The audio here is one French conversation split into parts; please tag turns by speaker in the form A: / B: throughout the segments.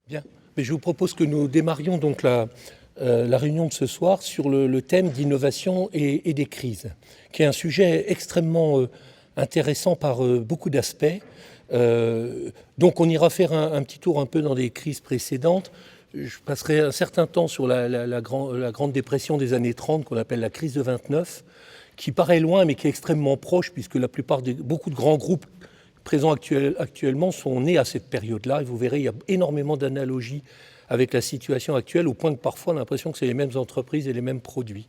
A: Bien. Mais je vous propose que nous démarrions donc la réunion de ce soir sur le thème d'innovation et des crises, qui est un sujet extrêmement intéressant par beaucoup d'aspects. Donc on ira faire un petit tour un peu dans les crises précédentes. Je passerai un certain temps sur la Grande Dépression des années 30, qu'on appelle la crise de 29, qui paraît loin mais qui est extrêmement proche, puisque beaucoup de grands groupes présents actuellement sont nés à cette période-là. Et vous verrez, il y a énormément d'analogies avec la situation actuelle, au point que parfois on a l'impression que c'est les mêmes entreprises et les mêmes produits.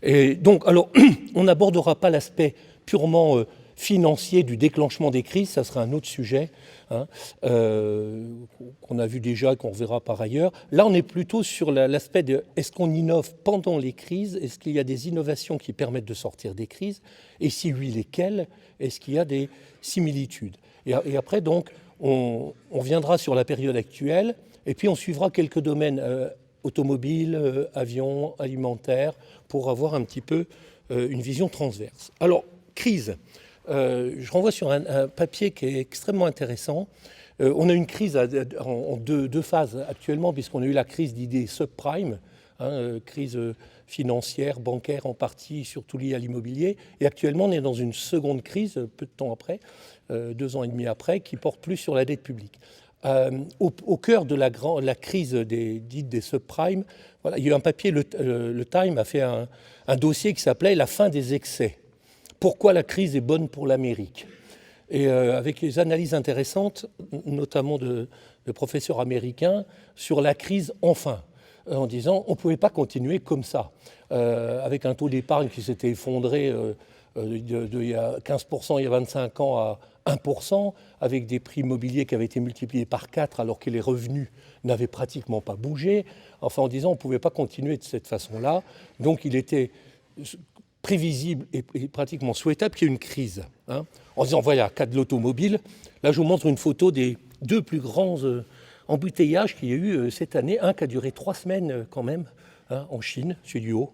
A: Et donc, alors, on n'abordera pas l'aspect purement financier du déclenchement des crises, ça sera un autre sujet, hein, qu'on a vu déjà et qu'on reverra par ailleurs. Là, on est plutôt sur l'aspect de est-ce qu'on innove pendant les crises, est-ce qu'il y a des innovations qui permettent de sortir des crises, et si oui, lesquelles, est-ce qu'il y a des similitudes. Et après, donc, on viendra sur la période actuelle, et puis on suivra quelques domaines automobiles, avions, alimentaires, pour avoir un petit peu une vision transverse. Alors, crise. Je renvoie sur un papier qui est extrêmement intéressant. On a une crise en deux phases actuellement, puisqu'on a eu la crise dite subprime, crise financière, bancaire en partie, surtout liée à l'immobilier. Et actuellement, on est dans une seconde crise, peu de temps après, 2 ans et demi après, qui porte plus sur la dette publique. Au cœur de la crise dite des subprimes, voilà, il y a eu un papier, le Time a fait un dossier qui s'appelait « La fin des excès ». Pourquoi la crise est bonne pour l'Amérique ? Et avec des analyses intéressantes, notamment de professeurs américains, sur la crise enfin, en disant on ne pouvait pas continuer comme ça, avec un taux d'épargne qui s'était effondré il y a 15% il y a 25 ans à 1%, avec des prix immobiliers qui avaient été multipliés par 4 alors que les revenus n'avaient pratiquement pas bougé, enfin en disant on ne pouvait pas continuer de cette façon-là. Donc il était prévisible et pratiquement souhaitable qu'il y ait une crise. En disant, voilà, cas de l'automobile, là je vous montre une photo des 2 plus grands embouteillages qu'il y a eu cette année. Un qui a duré 3 semaines quand même, en Chine, celui du haut.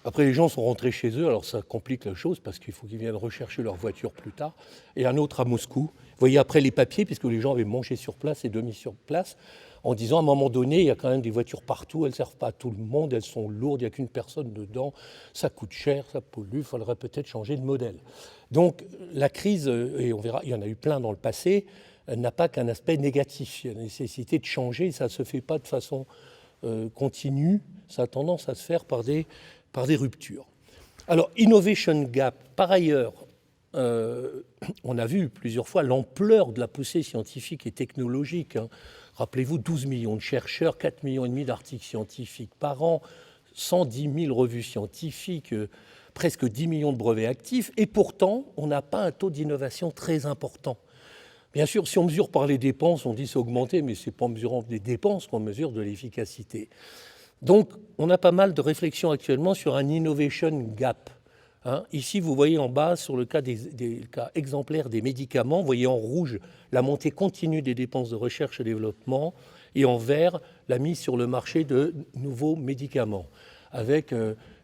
A: Après, les gens sont rentrés chez eux, alors ça complique la chose parce qu'il faut qu'ils viennent rechercher leur voiture plus tard. Et un autre à Moscou. Vous voyez après les papiers, puisque les gens avaient mangé sur place et dormi sur place, en disant à un moment donné, il y a quand même des voitures partout, elles ne servent pas à tout le monde, elles sont lourdes, il n'y a qu'une personne dedans, ça coûte cher, ça pollue, il faudrait peut-être changer de modèle. Donc la crise, et on verra, il y en a eu plein dans le passé, n'a pas qu'un aspect négatif. Il y a la nécessité de changer, ça ne se fait pas de façon continue, ça a tendance à se faire par des ruptures. Alors, innovation gap, par ailleurs, on a vu plusieurs fois l'ampleur de la poussée scientifique et technologique. Rappelez-vous, 12 millions de chercheurs, 4,5 millions d'articles scientifiques par an, 110 000 revues scientifiques, presque 10 millions de brevets actifs, et pourtant, on n'a pas un taux d'innovation très important. Bien sûr, si on mesure par les dépenses, on dit c'est augmenté, mais ce n'est pas en mesurant des dépenses qu'on mesure de l'efficacité. Donc, on a pas mal de réflexions actuellement sur un innovation gap. Ici, vous voyez en bas, sur le cas des cas exemplaires des médicaments, vous voyez en rouge la montée continue des dépenses de recherche et développement, et en vert, la mise sur le marché de nouveaux médicaments, avec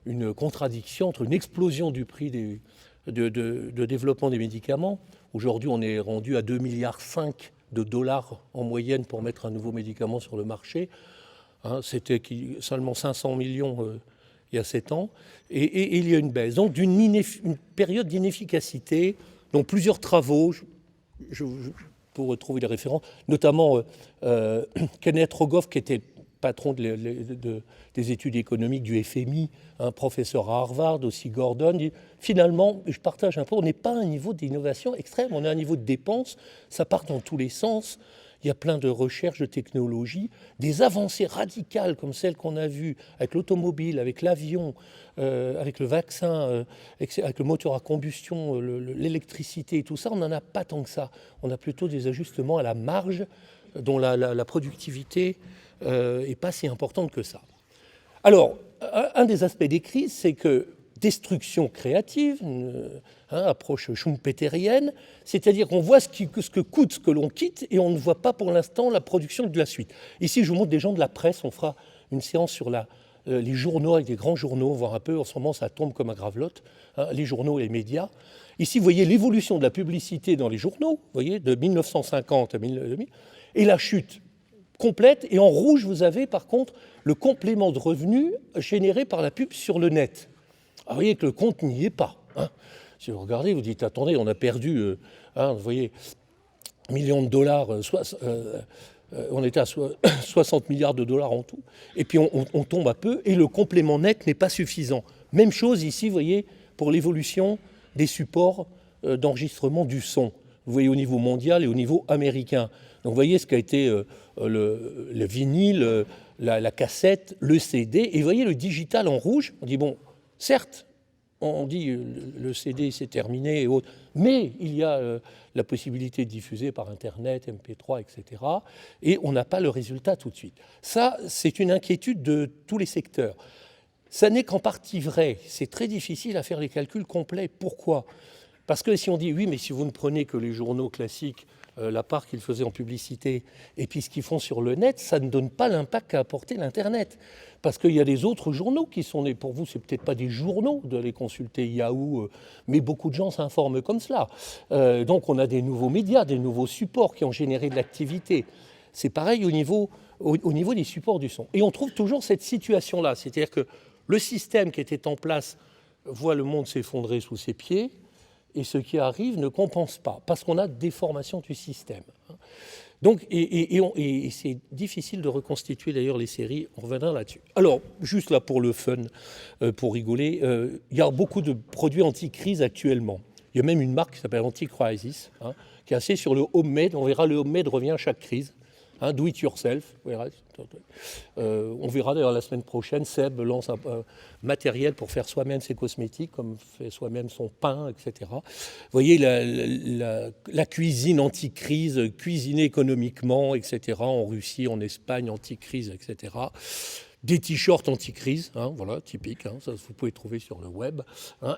A: une contradiction entre une explosion du prix de développement des médicaments. Aujourd'hui, on est rendu à 2,5 milliards de dollars en moyenne pour mettre un nouveau médicament sur le marché. C'était seulement 500 millions il y a 7 ans, et il y a une baisse. Donc une période d'inefficacité, dont plusieurs travaux, pour retrouver les références, notamment Kenneth Rogoff, qui était patron des études économiques du FMI, un professeur à Harvard, aussi Gordon, dit, finalement, je partage un peu, on n'est pas à un niveau d'innovation extrême, on est à un niveau de dépenses, ça part dans tous les sens. Il y a plein de recherches, de technologies, des avancées radicales comme celles qu'on a vues avec l'automobile, avec l'avion, avec le vaccin, avec le moteur à combustion, l'électricité et tout ça. On n'en a pas tant que ça. On a plutôt des ajustements à la marge dont la productivité n'est pas si importante que ça. Alors, un des aspects des crises, c'est que destruction créative, approche schumpeterienne, c'est-à-dire qu'on voit ce que coûte ce que l'on quitte et on ne voit pas pour l'instant la production de la suite. Ici, je vous montre des gens de la presse, on fera une séance sur les journaux, avec des grands journaux, voir un peu, en ce moment ça tombe comme un gravelotte, les journaux et les médias. Ici, vous voyez l'évolution de la publicité dans les journaux, vous voyez, de 1950 à 2000, et la chute complète. Et en rouge, vous avez par contre le complément de revenus généré par la pub sur le net. Alors, vous voyez que le compte n'y est pas. Hein. Si vous regardez, vous dites, attendez, on a perdu, vous voyez, millions de dollars, on était à 60 milliards de dollars en tout, et puis on tombe à peu, et le complément net n'est pas suffisant. Même chose ici, vous voyez, pour l'évolution des supports d'enregistrement du son. Vous voyez au niveau mondial et au niveau américain. Donc vous voyez ce qu'a été le vinyle, la cassette, le CD, et vous voyez le digital en rouge, on dit, bon, certes, on dit le CD c'est terminé et autres, mais il y a la possibilité de diffuser par Internet, MP3, etc. Et on n'a pas le résultat tout de suite. Ça, c'est une inquiétude de tous les secteurs. Ça n'est qu'en partie vrai. C'est très difficile à faire les calculs complets. Pourquoi ? Parce que si on dit, oui, mais si vous ne prenez que les journaux classiques, la part qu'ils faisaient en publicité, et puis ce qu'ils font sur le net, ça ne donne pas l'impact qu'a apporté l'Internet. Parce qu'il y a des autres journaux qui sont nés. Pour vous, ce n'est peut-être pas des journaux d'aller consulter Yahoo, mais beaucoup de gens s'informent comme cela. Donc on a des nouveaux médias, des nouveaux supports qui ont généré de l'activité. C'est pareil au niveau des supports du son. Et on trouve toujours cette situation-là. C'est-à-dire que le système qui était en place voit le monde s'effondrer sous ses pieds, et ce qui arrive ne compense pas, parce qu'on a déformation du système. Donc, et c'est difficile de reconstituer d'ailleurs les séries, on reviendra là-dessus. Alors, juste là pour le fun, pour rigoler, il y a beaucoup de produits anti-crise actuellement. Il y a même une marque qui s'appelle Anti-Crisis, qui est assez sur le homemade. On verra, le homemade revient à chaque crise. Do it yourself. On verra d'ailleurs la semaine prochaine, Seb lance un matériel pour faire soi-même ses cosmétiques, comme fait soi-même son pain, etc. Vous voyez la cuisine anti-crise, cuisiner économiquement, etc. En Russie, en Espagne, anti-crise, etc. Des t-shirts anti-crise, voilà, typique, ça vous pouvez trouver sur le web,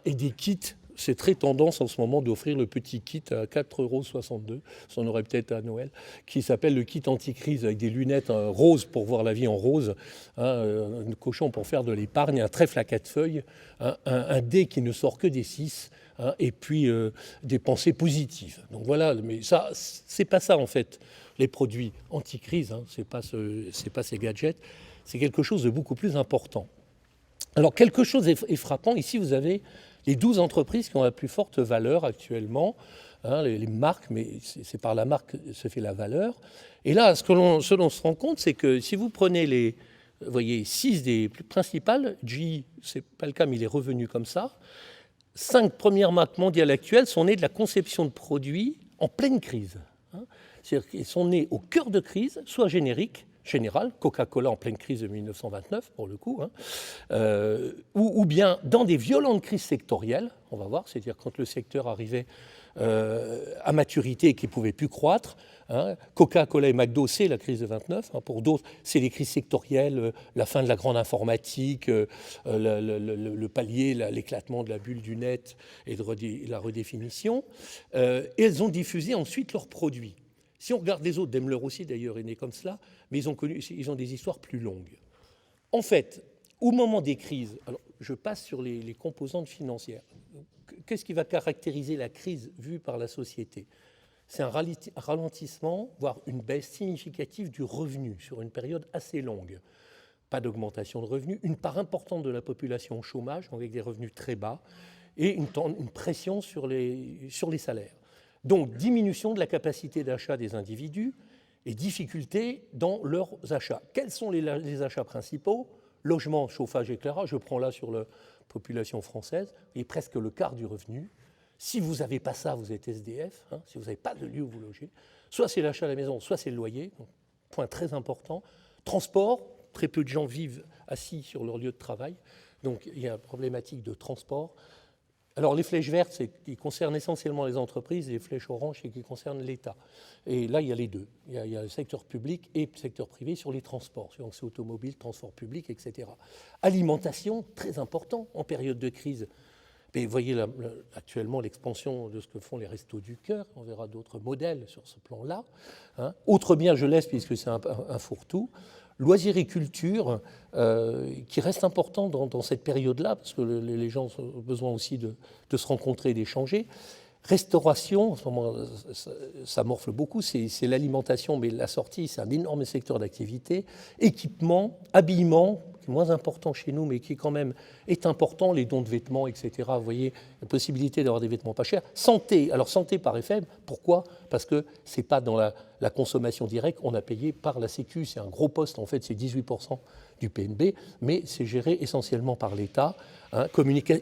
A: et des kits. C'est très tendance en ce moment d'offrir le petit kit à 4,62 €, ça en aurait peut-être à Noël, qui s'appelle le kit anti-crise avec des lunettes roses pour voir la vie en rose, un cochon pour faire de l'épargne, un trèfle à 4 feuilles, un dé qui ne sort que des 6, et puis des pensées positives. Donc voilà, mais ça, c'est pas ça en fait, les produits anti-crise, c'est pas ces gadgets, c'est quelque chose de beaucoup plus important. Alors quelque chose est frappant, ici vous avez les 12 entreprises qui ont la plus forte valeur actuellement, les marques, mais c'est par la marque que se fait la valeur. Et là, ce dont on se rend compte, c'est que si vous prenez vous voyez, 6 des plus principales, GE, ce n'est pas le cas, mais il est revenu comme ça, 5 premières marques mondiales actuelles sont nées de la conception de produits en pleine crise. C'est-à-dire qu'ils sont nés au cœur de crise, soit génériques, général, Coca-Cola en pleine crise de 1929 pour le coup, ou bien dans des violentes crises sectorielles, on va voir, c'est-à-dire quand le secteur arrivait à maturité et qu'il ne pouvait plus croître. Coca-Cola et McDo, c'est la crise de 29. Pour d'autres, c'est les crises sectorielles, la fin de la grande informatique, le palier, l'éclatement de la bulle du net et de la redéfinition. Et elles ont diffusé ensuite leurs produits. Si on regarde les autres, Daimler aussi d'ailleurs est né comme cela, mais ils ont des histoires plus longues. En fait, au moment des crises, alors je passe sur les composantes financières. Qu'est-ce qui va caractériser la crise vue par la société ? C'est un ralentissement, voire une baisse significative du revenu sur une période assez longue. Pas d'augmentation de revenus, une part importante de la population au chômage avec des revenus très bas et une pression sur les salaires. Donc, diminution de la capacité d'achat des individus et difficultés dans leurs achats. Quels sont les achats principaux ? Logement, chauffage, éclairage. Je prends là sur la population française, et presque le quart du revenu. Si vous n'avez pas ça, vous êtes SDF, si vous n'avez pas de lieu où vous loger. Soit c'est l'achat à la maison, soit c'est le loyer. Donc, point très important. Transport, très peu de gens vivent assis sur leur lieu de travail. Donc, il y a une problématique de transport. Alors, les flèches vertes, c'est qui concernent essentiellement les entreprises, et les flèches oranges, c'est qui concernent l'État. Et là, il y a les deux. Il y a le secteur public et le secteur privé sur les transports, donc c'est automobile, transport public, etc. Alimentation, très important en période de crise. Mais vous voyez actuellement l'expansion de ce que font les Restos du Cœur. On verra d'autres modèles sur ce plan-là. Autre bien, je laisse puisque c'est un fourre-tout. Loisirs et culture, qui reste important dans cette période-là, parce que les gens ont besoin aussi de se rencontrer et d'échanger. Restauration, en ce moment, ça morfle beaucoup, c'est l'alimentation, mais la sortie, c'est un énorme secteur d'activité. Équipement, habillement, qui est moins important chez nous, mais qui quand même est important, les dons de vêtements, etc. Vous voyez, la possibilité d'avoir des vêtements pas chers. Santé, alors santé paraît faible, pourquoi? Parce que ce n'est pas dans la consommation directe, on a payé par la Sécu, c'est un gros poste, en fait, c'est 18% du PNB, mais c'est géré essentiellement par l'État. Hein.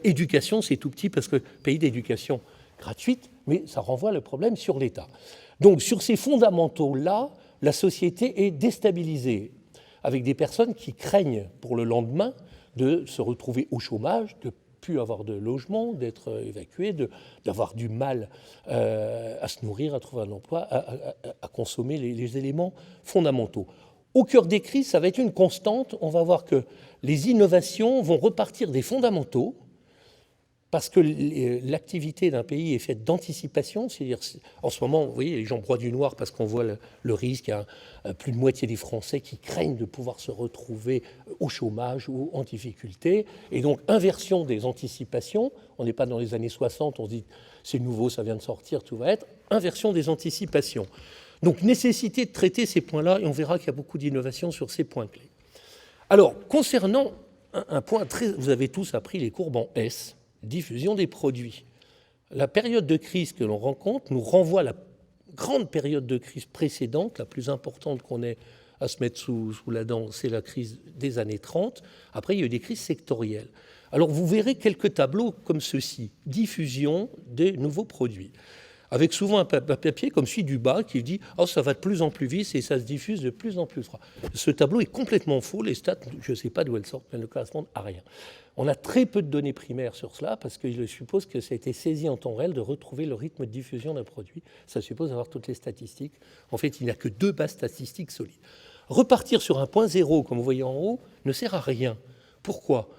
A: Éducation, c'est tout petit, parce que pays d'éducation gratuite, mais ça renvoie le problème sur l'État. Donc sur ces fondamentaux-là, la société est déstabilisée, avec des personnes qui craignent pour le lendemain de se retrouver au chômage, de ne plus avoir de logement, d'être évacuées, d'avoir du mal à se nourrir, à trouver un emploi, à consommer les éléments fondamentaux. Au cœur des crises, ça va être une constante. On va voir que les innovations vont repartir des fondamentaux, parce que l'activité d'un pays est faite d'anticipation, c'est-à-dire en ce moment, vous voyez, les gens broient du noir parce qu'on voit le risque, il y a plus de moitié des Français qui craignent de pouvoir se retrouver au chômage ou en difficulté, et donc inversion des anticipations, on n'est pas dans les années 60, on se dit c'est nouveau, ça vient de sortir, tout va être, inversion des anticipations. Donc nécessité de traiter ces points-là, et on verra qu'il y a beaucoup d'innovations sur ces points clés. Alors, concernant un point très... Vous avez tous appris les courbes en S, diffusion des produits. La période de crise que l'on rencontre nous renvoie à la grande période de crise précédente, la plus importante qu'on ait à se mettre sous la dent, c'est la crise des années 30. Après, il y a eu des crises sectorielles. Alors, vous verrez quelques tableaux comme ceci, diffusion des nouveaux produits, avec souvent un papier comme celui du bas qui dit « Oh, ça va de plus en plus vite et ça se diffuse de plus en plus froid ». Ce tableau est complètement faux, les stats, je ne sais pas d'où elles sortent, elles ne correspondent à rien. On a très peu de données primaires sur cela parce que je suppose que ça a été saisi en temps réel de retrouver le rythme de diffusion d'un produit. Ça suppose avoir toutes les statistiques. En fait, il n'y a que 2 bases statistiques solides. Repartir sur un point zéro, comme vous voyez en haut, ne sert à rien. Pourquoi ?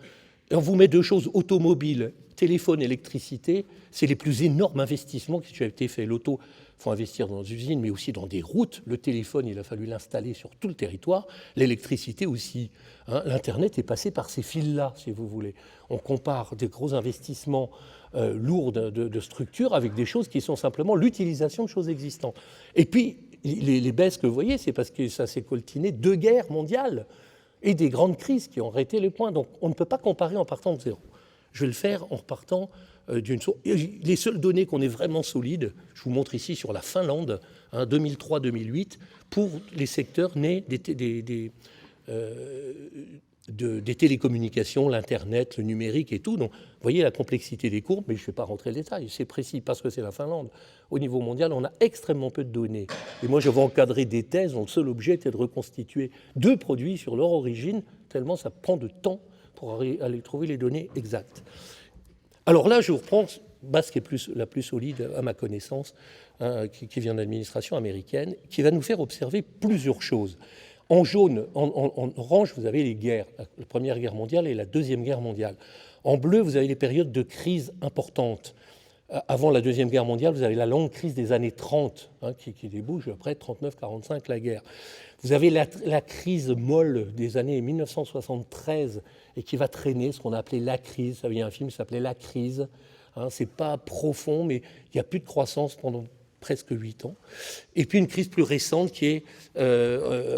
A: On vous met 2 choses, automobile, téléphone, électricité, c'est les plus énormes investissements qui ont été faits. L'auto, il faut investir dans des usines, mais aussi dans des routes. Le téléphone, il a fallu l'installer sur tout le territoire. L'électricité aussi. Hein. L'Internet est passé par ces fils-là, si vous voulez. On compare des gros investissements lourds de structures avec des choses qui sont simplement l'utilisation de choses existantes. Et puis, les baisses que vous voyez, c'est parce que ça s'est coltiné 2 guerres mondiales et des grandes crises qui ont arrêté les points. Donc, on ne peut pas comparer en partant de zéro. Je vais le faire en repartant d'une source. Les seules données qu'on ait vraiment solides, je vous montre ici sur la Finlande, hein, 2003-2008, pour les secteurs nés des télécommunications, l'Internet, le numérique et tout. Donc, vous voyez la complexité des courbes, mais je ne vais pas rentrer dans le détail. C'est précis parce que c'est la Finlande. Au niveau mondial, on a extrêmement peu de données. Et moi, je vais encadrer des thèses dont le seul objet était de reconstituer 2 produits sur leur origine, tellement ça prend de temps pour aller trouver les données exactes. Alors là, je vous reprends base qui est la plus solide à ma connaissance, hein, qui vient de l'administration américaine, qui va nous faire observer plusieurs choses. En jaune, en orange, vous avez les guerres, la Première Guerre mondiale et la Deuxième Guerre mondiale. En bleu, vous avez les périodes de crise importantes. Avant la Deuxième Guerre mondiale, vous avez la longue crise des années 30, hein, qui débouche après 39-45, la guerre. Vous avez la crise molle des années 1973 et qui va traîner ce qu'on a appelé la crise. Il y a un film qui s'appelait La crise. Hein, c'est pas profond, mais il n'y a plus de croissance pendant presque 8 ans. Et puis une crise plus récente qui est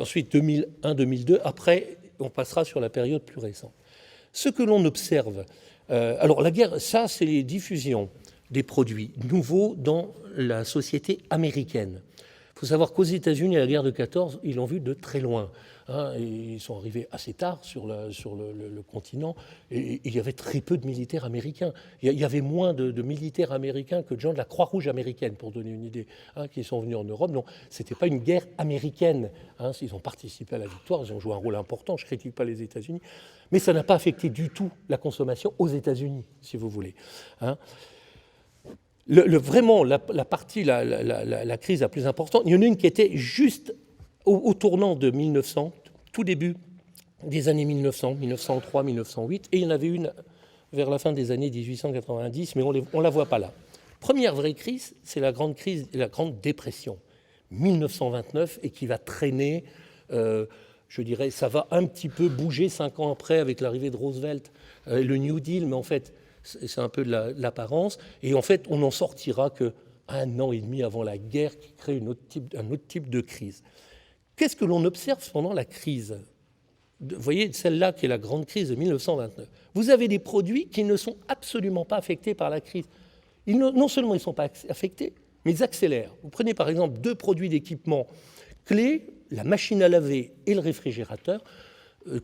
A: ensuite 2001-2002. Après, on passera sur la période plus récente. Ce que l'on observe, alors la guerre, ça c'est les diffusions des produits nouveaux dans la société américaine. Il faut savoir qu'aux États-Unis, à la guerre de 14, ils l'ont vu de très loin. Hein, et ils sont arrivés assez tard sur le continent, et il y avait très peu de militaires américains. Il y avait moins de militaires américains que de gens de la Croix-Rouge américaine, pour donner une idée, hein, qui sont venus en Europe. Donc, ce n'était pas une guerre américaine. Hein, ils ont participé à la victoire, ils ont joué un rôle important, je ne critique pas les États-Unis, mais ça n'a pas affecté du tout la consommation aux États-Unis, si vous voulez. Hein. Vraiment, la crise la plus importante, il y en a une qui était juste au tournant de 1900, tout début des années 1900, 1903, 1908, et il y en avait une vers la fin des années 1890, mais on ne la voit pas là. Première vraie crise, c'est la grande crise, la Grande Dépression, 1929, et qui va traîner, je dirais, ça va un petit peu bouger 5 ans après avec l'arrivée de Roosevelt, le New Deal, mais en fait, c'est un peu de l'apparence. Et en fait, on n'en sortira qu'un an et demi avant la guerre qui crée un autre type de crise. Qu'est-ce que l'on observe pendant la crise ? Vous voyez, celle-là qui est la grande crise de 1929. Vous avez des produits qui ne sont absolument pas affectés par la crise. Non seulement ils ne sont pas affectés, mais ils accélèrent. Vous prenez par exemple 2 produits d'équipement clés, la machine à laver et le réfrigérateur.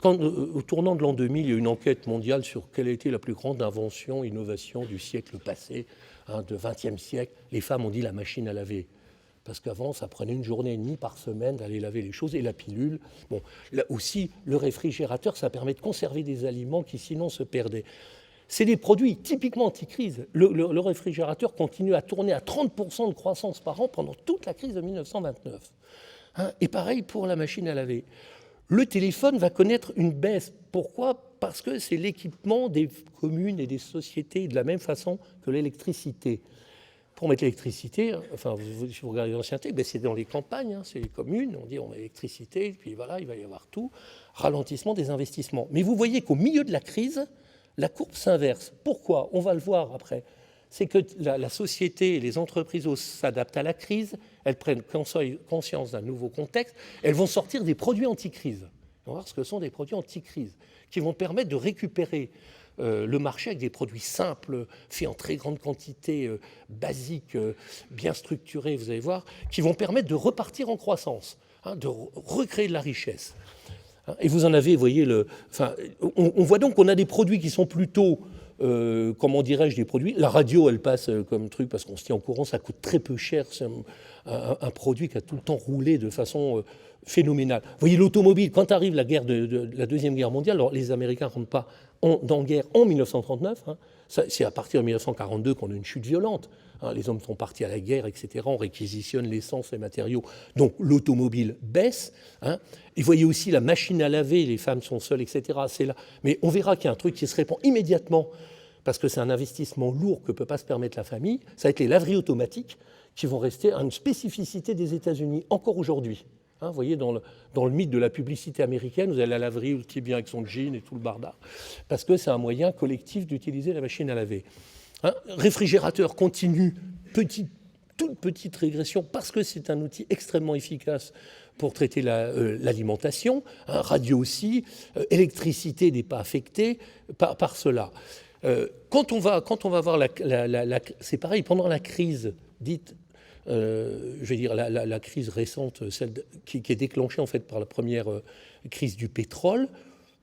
A: Au tournant de l'an 2000, il y a eu une enquête mondiale sur quelle a été la plus grande invention, innovation du siècle passé, du XXe siècle. Les femmes ont dit la machine à laver. Parce qu'avant, ça prenait 1 journée et demie par semaine d'aller laver les choses, et la pilule. Bon, là aussi, le réfrigérateur, ça permet de conserver des aliments qui sinon se perdaient. C'est des produits typiquement anti-crise. Le réfrigérateur continue à tourner à 30% de croissance par an pendant toute la crise de 1929. Et pareil pour la machine à laver. Le téléphone va connaître une baisse. Pourquoi ? Parce que c'est l'équipement des communes et des sociétés de la même façon que l'électricité. Pour mettre l'électricité, enfin, si vous regardez l'ancien texte, c'est dans les campagnes, c'est les communes, on dit on met l'électricité, puis voilà, il va y avoir tout, ralentissement des investissements. Mais vous voyez qu'au milieu de la crise, la courbe s'inverse. Pourquoi ? On va le voir après. C'est que la société et les entreprises s'adaptent à la crise, elles prennent conscience d'un nouveau contexte, elles vont sortir des produits anti-crise. On va voir ce que sont des produits anti-crise, qui vont permettre de récupérer le marché avec des produits simples, faits en très grande quantité, basiques, bien structurés, vous allez voir, qui vont permettre de repartir en croissance, de recréer de la richesse. Et vous en avez, vous voyez, on voit donc qu'on a des produits qui sont plutôt, comment dirais-je, des produits. La radio, elle passe comme truc parce qu'on se tient au courant, ça coûte très peu cher. C'est un produit qui a tout le temps roulé de façon phénoménale. Vous voyez, l'automobile, quand arrive la guerre de la Deuxième Guerre mondiale, alors les Américains ne rentrent pas en guerre en 1939. C'est à partir de 1942 qu'on a une chute violente. Les hommes sont partis à la guerre, etc. On réquisitionne l'essence, les matériaux. Donc l'automobile baisse. Et vous voyez aussi la machine à laver, les femmes sont seules, etc. C'est là. Mais on verra qu'il y a un truc qui se répand immédiatement, parce que c'est un investissement lourd que ne peut pas se permettre la famille. Ça va être les laveries automatiques qui vont rester une spécificité des États-Unis encore aujourd'hui. Vous voyez, dans le mythe de la publicité américaine, vous avez la laverie qui est bien avec son jean et tout le bardard, parce que c'est un moyen collectif d'utiliser la machine à laver. Réfrigérateur continue, toute petite régression, parce que c'est un outil extrêmement efficace pour traiter l'alimentation. Radio aussi, électricité n'est pas affectée par cela. Quand on va voir c'est pareil, pendant la crise dite, je vais dire la crise récente, celle qui est déclenchée en fait par la première crise du pétrole,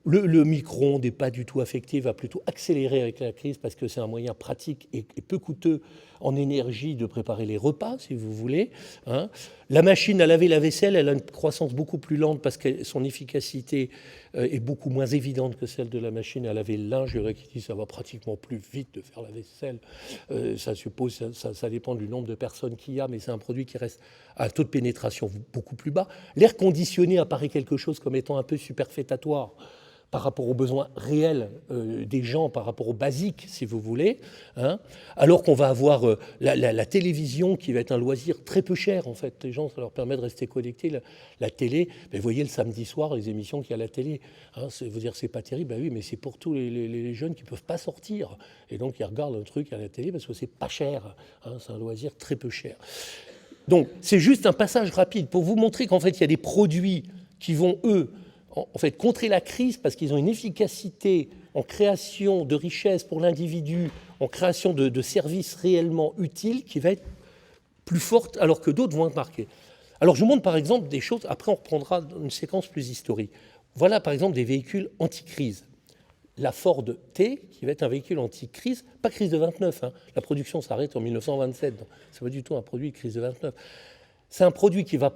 A: le micro-ondes n'est pas du tout affecté, va plutôt accélérer avec la crise parce que c'est un moyen pratique et peu coûteux en énergie de préparer les repas, si vous voulez. La machine à laver la vaisselle, elle a une croissance beaucoup plus lente parce que son efficacité est beaucoup moins évidente que celle de la machine à laver le linge. Il y en a qui disent que ça va pratiquement plus vite de faire la vaisselle. Ça dépend du nombre de personnes qu'il y a, mais c'est un produit qui reste à un taux de pénétration beaucoup plus bas. L'air conditionné apparaît quelque chose comme étant un peu superfétatoire par rapport aux besoins réels des gens, par rapport aux basiques, si vous voulez, alors qu'on va avoir la télévision qui va être un loisir très peu cher, en fait. Les gens, ça leur permet de rester connectés. La télé, vous voyez le samedi soir, les émissions qu'il y a à la télé, vous dire c'est pas terrible, oui, mais c'est pour tous les jeunes qui ne peuvent pas sortir. Et donc, ils regardent un truc à la télé parce que c'est pas cher. C'est un loisir très peu cher. Donc, c'est juste un passage rapide pour vous montrer qu'en fait, il y a des produits qui vont, eux, en fait, contrer la crise parce qu'ils ont une efficacité en création de richesses pour l'individu, en création de services réellement utiles qui va être plus forte alors que d'autres vont être marqués. Alors je vous montre par exemple des choses, après on reprendra une séquence plus historique. Voilà par exemple des véhicules anti-crise. La Ford T, qui va être un véhicule anti-crise, pas crise de 29, la production s'arrête en 1927, donc c'est pas du tout un produit crise de 29. C'est un produit qui va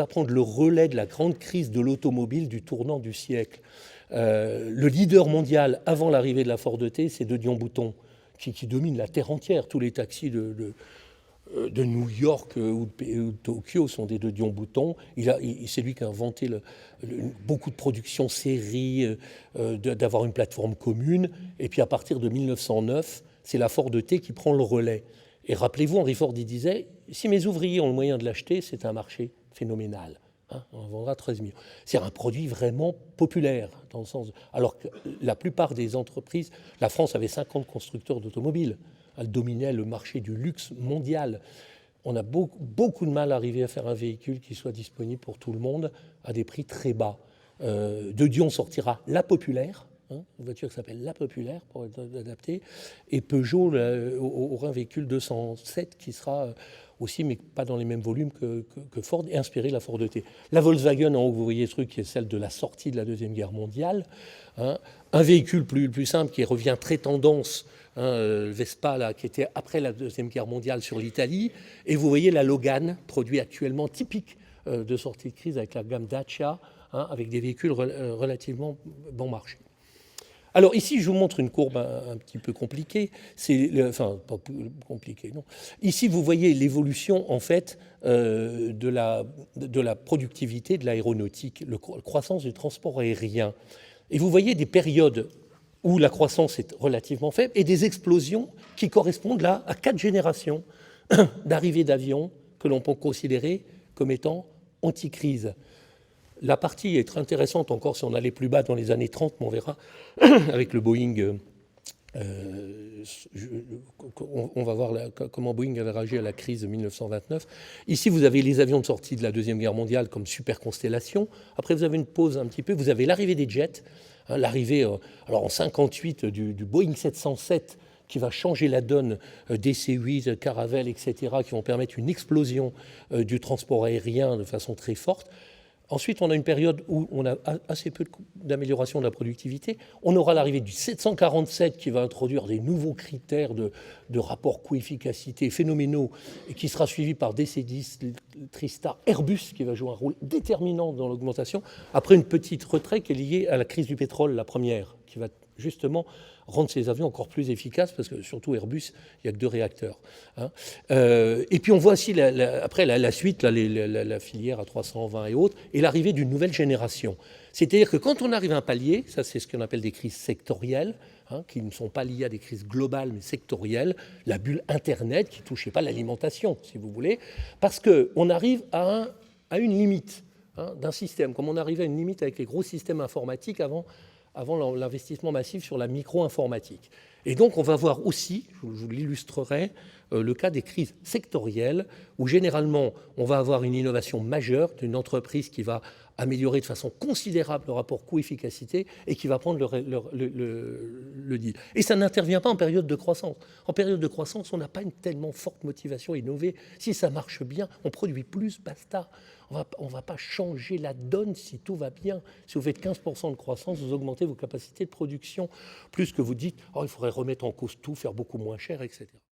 A: prendre le relais de la grande crise de l'automobile du tournant du siècle. Le leader mondial avant l'arrivée de la Ford T, c'est de Dion Bouton, qui domine la terre entière. Tous les taxis de New York ou de Tokyo sont des de Dion Bouton. C'est lui qui a inventé beaucoup de production série, d'avoir une plateforme commune. Et puis à partir de 1909, c'est la Ford T qui prend le relais. Et rappelez-vous, Henry Ford il disait, si mes ouvriers ont le moyen de l'acheter, c'est un marché phénoménal. On en vendra 13 millions. C'est un produit vraiment populaire, dans le sens. Alors que la plupart des entreprises, la France avait 50 constructeurs d'automobiles. Elle dominait le marché du luxe mondial. On a beaucoup de mal à arriver à faire un véhicule qui soit disponible pour tout le monde à des prix très bas. De Dion sortira la Populaire, une voiture qui s'appelle la Populaire pour être adaptée, et Peugeot aura un véhicule 207 qui sera aussi, mais pas dans les mêmes volumes que Ford, et inspiré de la Ford E-T. La Volkswagen, en haut, vous voyez ce truc qui est celle de la sortie de la Deuxième Guerre mondiale. Un véhicule plus simple qui revient très tendance, le Vespa, là, qui était après la Deuxième Guerre mondiale sur l'Italie. Et vous voyez la Logan, produit actuellement typique de sortie de crise avec la gamme Dacia, avec des véhicules relativement bon marché. Alors ici, je vous montre une courbe un petit peu compliquée. Enfin, pas compliquée, non. Ici, vous voyez l'évolution, en fait, de la productivité de l'aéronautique, la croissance du transport aérien. Et vous voyez des périodes où la croissance est relativement faible et des explosions qui correspondent là à 4 générations d'arrivées d'avions que l'on peut considérer comme étant anti-crise. La partie est très intéressante encore si on allait plus bas dans les années 30, mais on verra avec le Boeing. On va voir comment Boeing avait réagi à la crise de 1929. Ici, vous avez les avions de sortie de la Deuxième Guerre mondiale comme Super Constellation. Après, vous avez une pause un petit peu. Vous avez l'arrivée des jets. L'arrivée, alors en 58, du Boeing 707 qui va changer la donne des C-8, Caravelle, etc., qui vont permettre une explosion du transport aérien de façon très forte. Ensuite, on a une période où on a assez peu d'amélioration de la productivité. On aura l'arrivée du 747 qui va introduire des nouveaux critères de rapport coût-efficacité phénoménaux et qui sera suivi par DC-10, Tristar, Airbus qui va jouer un rôle déterminant dans l'augmentation. Après une petite retrait qui est liée à la crise du pétrole, la première, qui va justement rendre ces avions encore plus efficaces, parce que surtout Airbus, il n'y a que 2 réacteurs. Et puis on voit aussi après la suite, la filière à 320 et autres, et l'arrivée d'une nouvelle génération. C'est-à-dire que quand on arrive à un palier, ça c'est ce qu'on appelle des crises sectorielles, qui ne sont pas liées à des crises globales, mais sectorielles, la bulle Internet qui ne touchait pas l'alimentation, si vous voulez, parce qu'on arrive à une limite d'un système, comme on arrivait à une limite avec les gros systèmes informatiques avant l'investissement massif sur la micro-informatique. Et donc, on va voir aussi, je vous l'illustrerai, le cas des crises sectorielles, où généralement, on va avoir une innovation majeure d'une entreprise qui va améliorer de façon considérable le rapport coût-efficacité et qui va prendre le deal. Et ça n'intervient pas en période de croissance. En période de croissance, on n'a pas une tellement forte motivation à innover. Si ça marche bien, on produit plus, basta. On ne va pas changer la donne si tout va bien. Si vous faites 15% de croissance, vous augmentez vos capacités de production, plus que vous dites, il faudrait remettre en cause tout, faire beaucoup moins cher, etc.